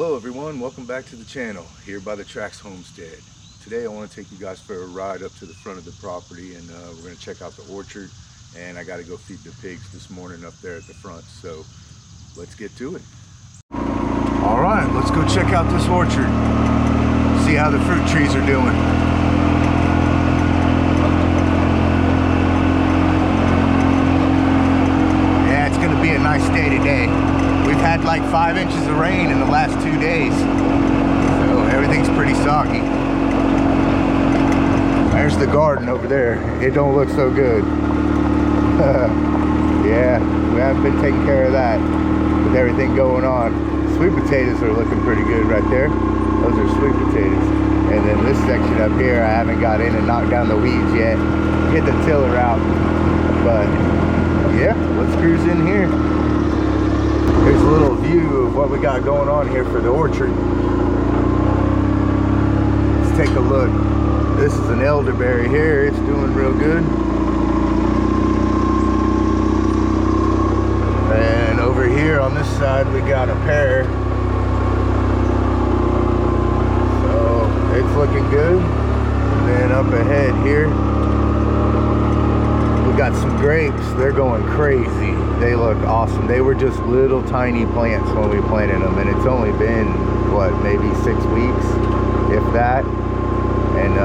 Hello everyone, welcome back to the channel here by the Tracks Homestead. Today I want to take you guys for a ride up to the front of the property, and we're going to check out the orchard, and I got to go feed the pigs this morning up there at the front, so let's get to it. Alright, let's go check out this orchard, see how the fruit trees are doing. Yeah, it's going to be a nice day today. We've had like 5 inches of rain in the last 2 days, so everything's pretty soggy. There's the garden over there. It don't look so good. Yeah, we haven't been taking care of that with everything going on. Sweet potatoes are looking pretty good right there. Those are sweet potatoes. And then this section up here, I haven't got in and knocked down the weeds yet. Get the tiller out. But yeah, let's cruise in here. Here's a little view of what we got going on here for the orchard. Let's take a look. This is an elderberry here. It's doing real good. And over here on this side we got a pear. So it's looking good. And then up ahead here we got some grapes. They're going crazy. They look awesome. They were just little tiny plants when we planted them, and it's only been what, maybe 6 weeks, if that. And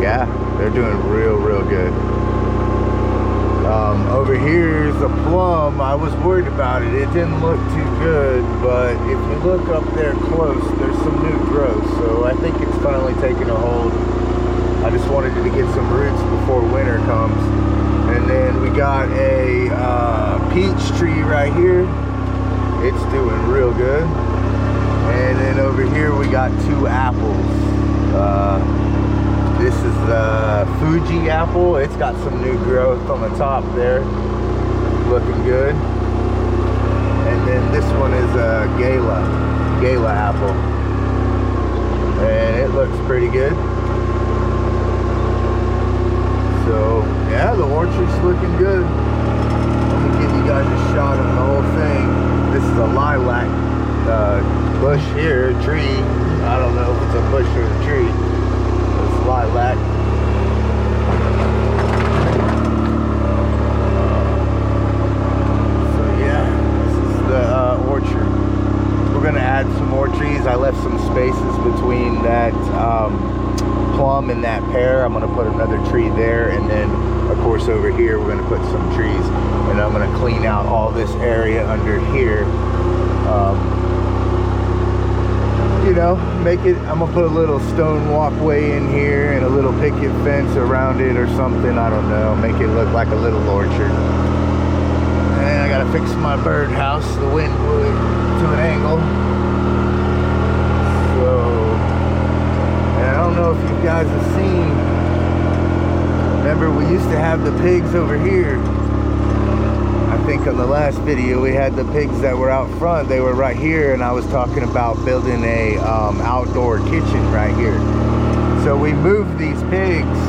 yeah, they're doing real good. Over here is a plum. I was worried about it. It didn't look too good, but if you look up there close, there's some new growth, so I think it's finally taking a hold. I just wanted to get some roots before winter comes. And then we got a peach tree right here. It's doing real good. And then over here we got 2 apples. This is the Fuji apple. It's got some new growth on the top there. Looking good. And then this one is a Gala apple. And it looks pretty good. So yeah, the orchard's looking good. Let me give you guys a shot of the whole thing. This is a lilac bush here, tree. I don't know if it's a bush or a tree. It's lilac. So yeah, this is the orchard. We're gonna add some more trees. I left some spaces between that plum and that pear. I'm going to put another tree there, and then of course over here we're going to put some trees, and I'm going to clean out all this area under here. You know, make it, I'm going to put a little stone walkway in here and a little picket fence around it or something. I don't know, make it look like a little orchard. And I got to fix my birdhouse. The wind blew it to an angle. I don't know if you guys have seen, remember we used to have the pigs over here. I think on the last video we had the pigs that were out front. They were right here, and I was talking about building a outdoor kitchen right here. So we moved these pigs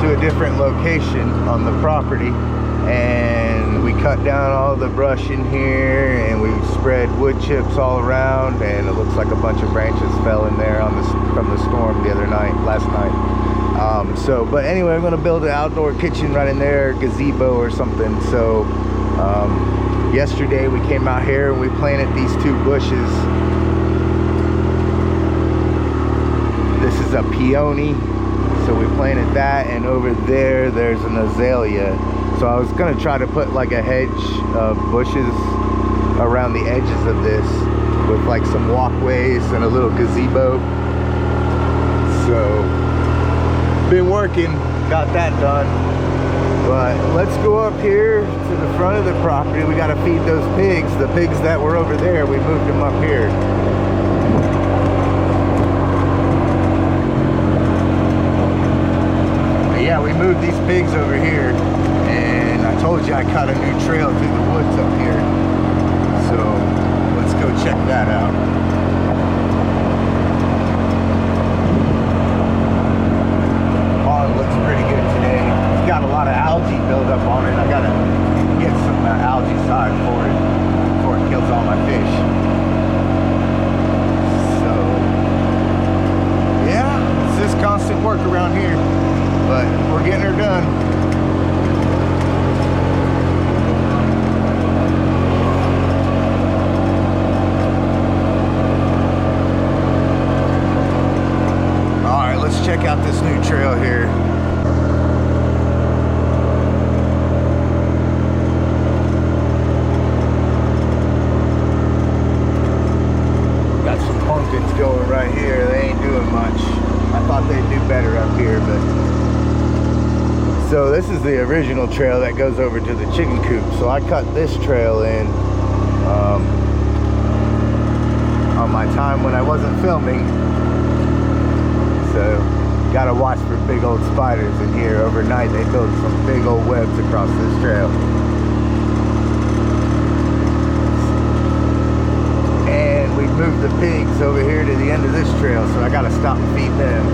to a different location on the property, and we cut down all the brush in here, and we spread wood chips all around, and it looks like a bunch of branches fell in there from the storm the other night, last night. But anyway, I'm going to build an outdoor kitchen right in there, gazebo or something. So yesterday we came out here and we planted these 2 bushes. This is a peony, so we planted that, and over there there's an azalea. So I was going to try to put like a hedge of bushes around the edges of this with like some walkways and a little gazebo. So been working, got that done. But let's go up here to the front of the property. We got to feed those pigs. The pigs that were over there, we moved them up here. But yeah, we moved these pigs over here, and I told you I cut a new trail through the woods up here. So let's go check that out. Pond looks pretty good today. It's got a lot of algae buildup on it. I gotta get some algae side for it before it kills all my fish. here, but we're getting her done. All right, let's check out this new trail here. Going right here, they ain't doing much. I thought they'd do better up here, but so this is the original trail that goes over to the chicken coop. So I cut this trail in on my time when I wasn't filming. So gotta watch for big old spiders in here. Overnight they build some big old webs across this trail. We moved the pigs over here to the end of this trail, so I gotta stop and feed them.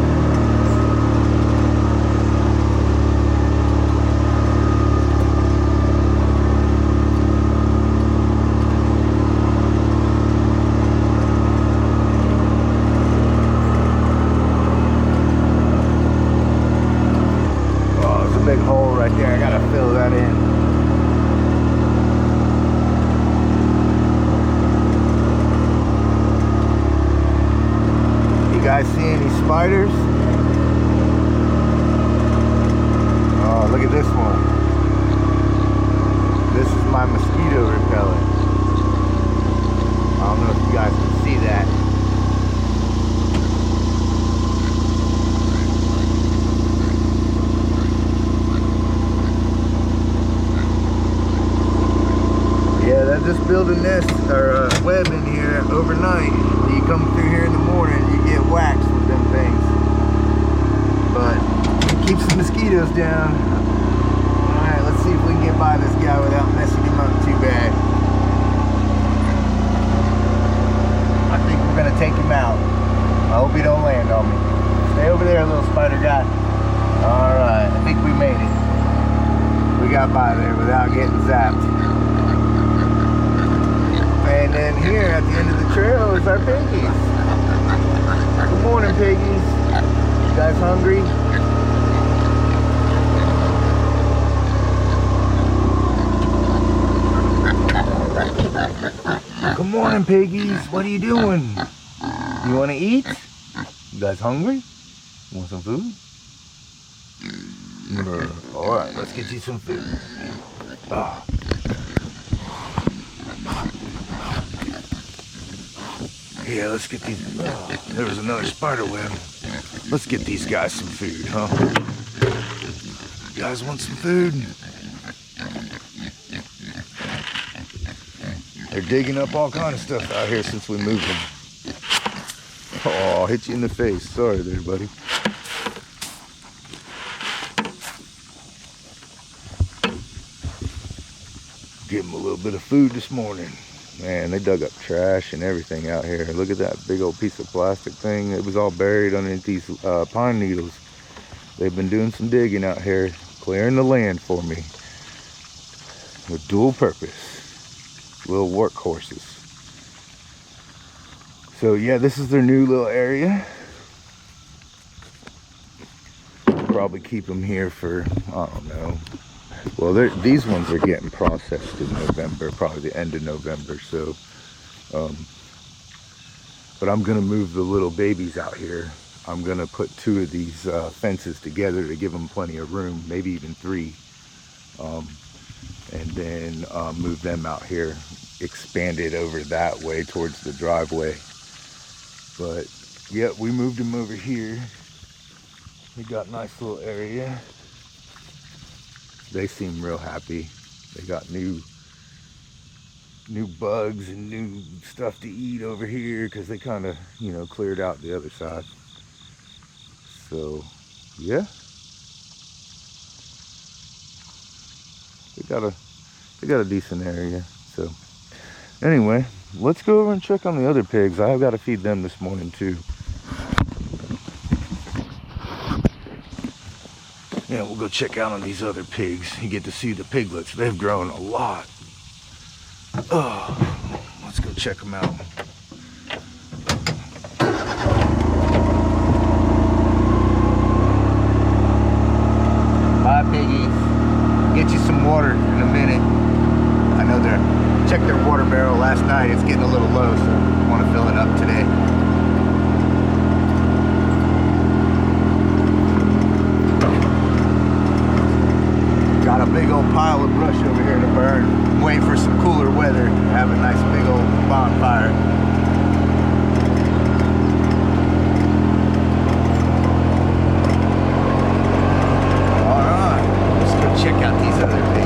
Oh, there's a big hole right there. I gotta fill that in. Guys see any spiders? Oh, look at this one. This is my mosquito repellent. I don't know if you guys can see that. Yeah, they're just building nest or web in here overnight. You come through here in the morning, you get waxed with them things. But it keeps the mosquitoes down. Alright, let's see if we can get by this guy without messing him up too bad. I think we're gonna take him out. I hope he don't land on me. Stay over there, little spider guy. Alright, I think we made it. We got by there without getting zapped. And then here at the end of the trail is our piggies. Good morning, piggies. You guys hungry? Good morning, piggies. What are you doing? You want to eat? You guys hungry? Want some food? All right, let's get you some food. Oh. Yeah, let's get these. Oh, there was another spider web. Let's get these guys some food, huh? You guys want some food? They're digging up all kind of stuff out here since we moved them. Oh, I'll hit you in the face. Sorry there, buddy. Give them a little bit of food this morning. Man, they dug up trash and everything out here. Look at that big old piece of plastic thing. It was all buried underneath these pine needles. They've been doing some digging out here, clearing the land for me. With dual purpose. Little workhorses. So yeah, this is their new little area. Probably keep them here for, I don't know. Well, these ones are getting processed in November, probably the end of November. So, but I'm gonna move the little babies out here. I'm gonna put 2 of these fences together to give them plenty of room, maybe even 3, and then move them out here, expand it over that way towards the driveway. But yeah, we moved them over here. We got a nice little area. They seem real happy. They got new bugs and new stuff to eat over here because they kind of, you know, cleared out the other side. So yeah, they got a decent area. So anyway, let's go over and check on the other pigs. I've got to feed them this morning too. Yeah, we'll go check out on these other pigs. You get to see the piglets. They've grown a lot. Oh, let's go check them out. water in a minute. I know they're checked their water barrel last night. It's getting a little low, so I want to fill it up today. Got a big old pile of brush over here to burn. I'm waiting for some cooler weather to have a nice big old bonfire. Alright, let's go check out these other piggies.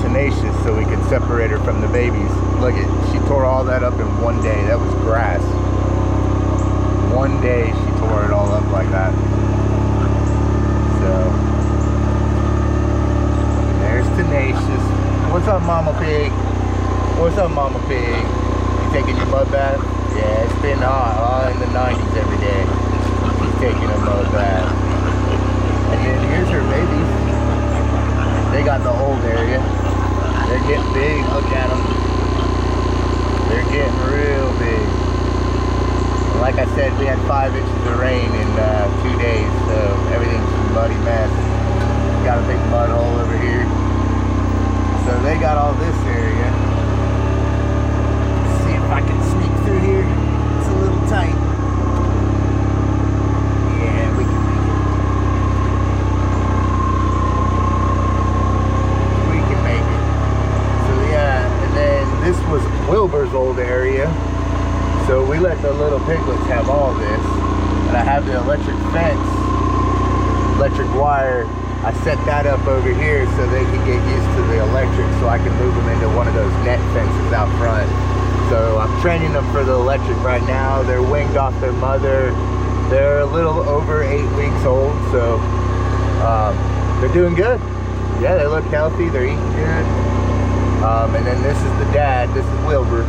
Tenacious, so we could separate her from the babies. Look at, she tore all that up in one day. That was grass. One day she tore it all up like that. So there's Tenacious. What's up, Mama Pig? What's up, Mama Pig? You taking your mud bath? Yeah, it's been hot, in the 90s every day. She's taking a mud bath. And then here's her babies. They got the old area. They're getting big. Look at them. They're getting real big. Like I said, we had 5 inches of rain in 2 days, so everything's a muddy mess. Got a big mud hole over here. So they got all this area. Let's see if I can sneak through here. It's a little tight. Yeah, we can make it. This was Wilbur's old area, so we let the little piglets have all this. And I have the electric fence, electric wire. I set that up over here so they can get used to the electric, so I can move them into one of those net fences out front. So I'm training them for the electric right now. They're winged off their mother. They're a little over 8 weeks old, so they're doing good. Yeah, they look healthy. They're eating good. And then this is the dad. This is Wilbur.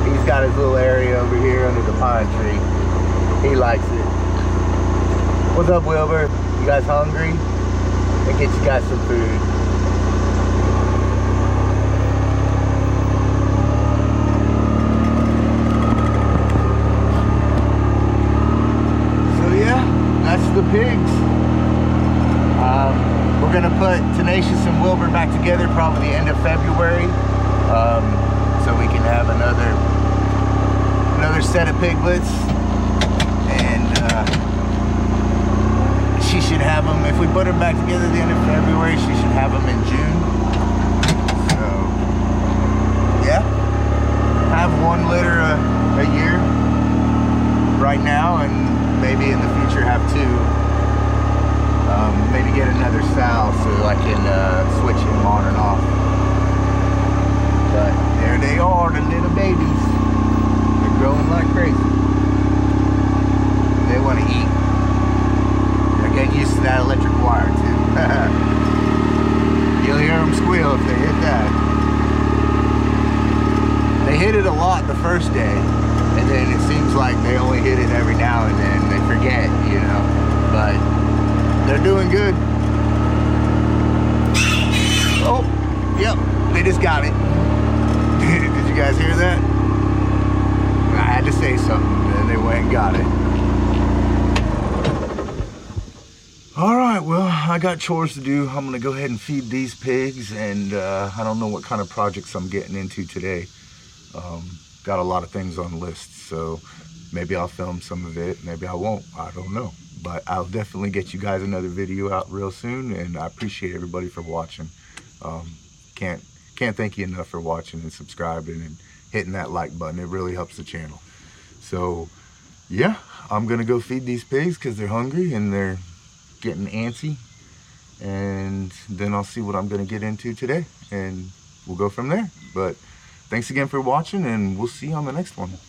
He's got his little area over here under the pine tree. He likes it. What's up, Wilbur? You guys hungry? I'll get you guys some food. So yeah, that's the pigs. We're gonna put Tenacious and Wilbur back together probably the end of February, so we can have another set of piglets, and she should have them. If we put her back together at the end of February, she should have them in June. So yeah, have 1 litter a year right now, and maybe in the future have 2. Maybe get another sow so I can switch him on and off. But there they are, the little babies. They're growing like crazy. They want to eat. They're getting used to that electric wire too. You'll hear them squeal if they hit that. They hit it a lot the first day, and then it seems like they only hit it every now and then. They forget, you know. But they're doing good. Oh, yep, they just got it. Did you guys hear that? I had to say something, then they went and got it. All right, well, I got chores to do. I'm gonna go ahead and feed these pigs, and I don't know what kind of projects I'm getting into today. Got a lot of things on lists, so maybe I'll film some of it, maybe I won't, I don't know. But I'll definitely get you guys another video out real soon, and I appreciate everybody for watching. Can't thank you enough for watching and subscribing and hitting that like button. It really helps the channel. So yeah, I'm gonna go feed these pigs because they're hungry and they're getting antsy, and then I'll see what I'm gonna get into today, and we'll go from there. But thanks again for watching, and we'll see you on the next one.